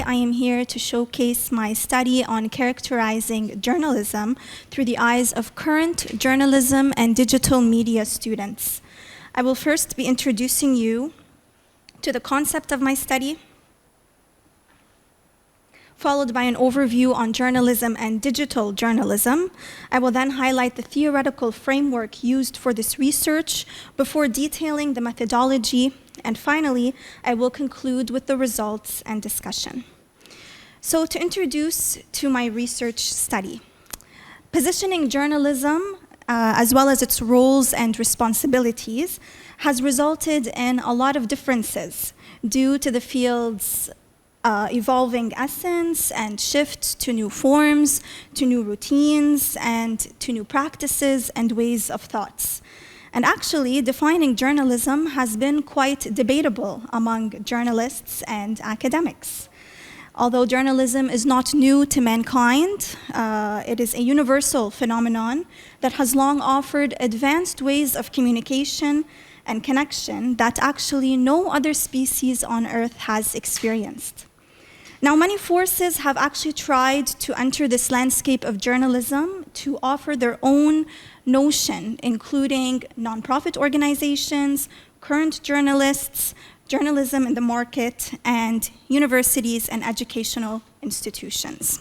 I am here to showcase my study on characterizing journalism through the eyes of current journalism and digital media students. I will first be introducing you to the concept of my study, followed by an overview on journalism and digital journalism. I will then highlight the theoretical framework used for this research before detailing the methodology, and finally, I will conclude with the results and discussion. So to introduce to my research study, positioning journalism, as well as its roles and responsibilities, has resulted in a lot of differences due to the field's evolving essence and shift to new forms, to new routines, and to new practices and ways of thoughts. And actually, defining journalism has been quite debatable among journalists and academics. Although journalism is not new to mankind, it is a universal phenomenon that has long offered advanced ways of communication and connection that actually no other species on Earth has experienced. Now, many forces have actually tried to enter this landscape of journalism to offer their own notion, including nonprofit organizations, current journalists, journalism in the market, and universities and educational institutions.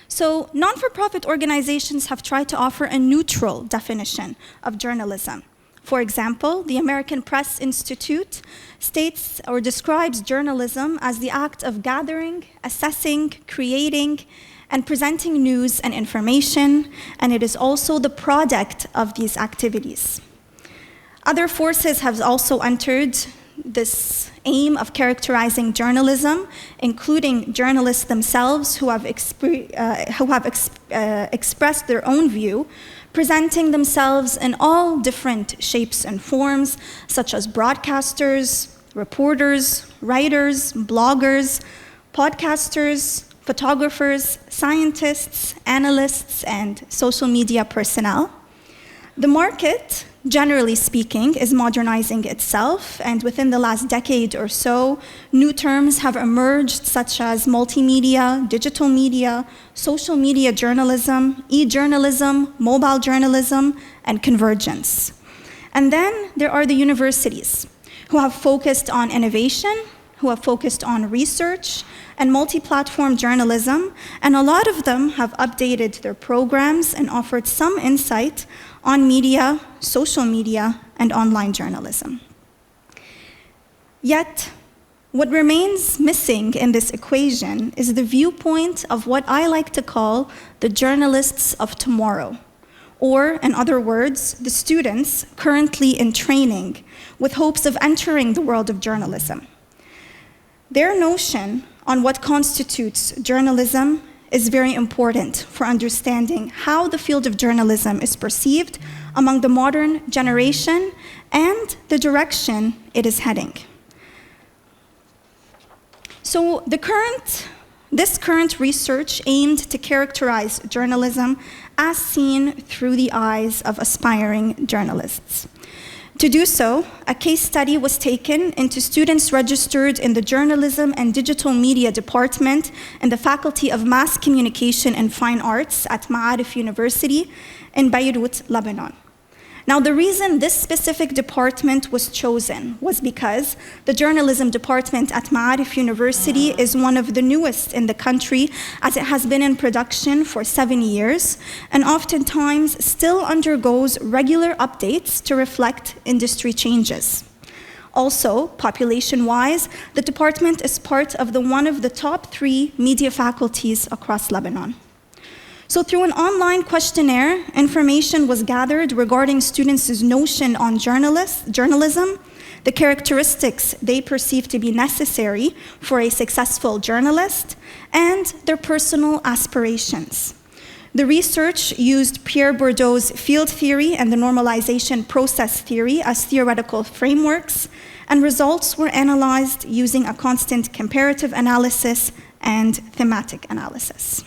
So, non-for-profit organizations have tried to offer a neutral definition of journalism. For example, the American Press Institute states or describes journalism as the act of gathering, assessing, creating, and presenting news and information, and it is also the product of these activities. Other forces have also entered this aim of characterizing journalism, including journalists themselves who have expressed their own view, presenting themselves in all different shapes and forms, such as broadcasters, reporters, writers, bloggers, podcasters, photographers, scientists, analysts, and social media personnel. The market, generally speaking, is modernizing itself, and within the last decade or so, new terms have emerged such as multimedia, digital media, social media journalism, e-journalism, mobile journalism, and convergence. And then there are the universities, who have focused on innovation, who have focused on research, and multi-platform journalism, and a lot of them have updated their programs and offered some insight on media, social media, and online journalism. Yet, what remains missing in this equation is the viewpoint of what I like to call the journalists of tomorrow, or, in other words, the students currently in training with hopes of entering the world of journalism. Their notion on what constitutes journalism is very important for understanding how the field of journalism is perceived among the modern generation and the direction it is heading. So this current research aimed to characterize journalism as seen through the eyes of aspiring journalists. To do so, a case study was taken into students registered in the Journalism and Digital Media Department in the Faculty of Mass Communication and Fine Arts at Ma'arif University in Beirut, Lebanon. Now, the reason this specific department was chosen was because the journalism department at Ma'arif University is one of the newest in the country, as it has been in production for 7 years and oftentimes still undergoes regular updates to reflect industry changes. Also, population-wise, the department is part of one of the top 3 media faculties across Lebanon. So through an online questionnaire, information was gathered regarding students' notion on journalism, the characteristics they perceive to be necessary for a successful journalist, and their personal aspirations. The research used Pierre Bourdieu's field theory and the normalization process theory as theoretical frameworks, and results were analyzed using a constant comparative analysis and thematic analysis.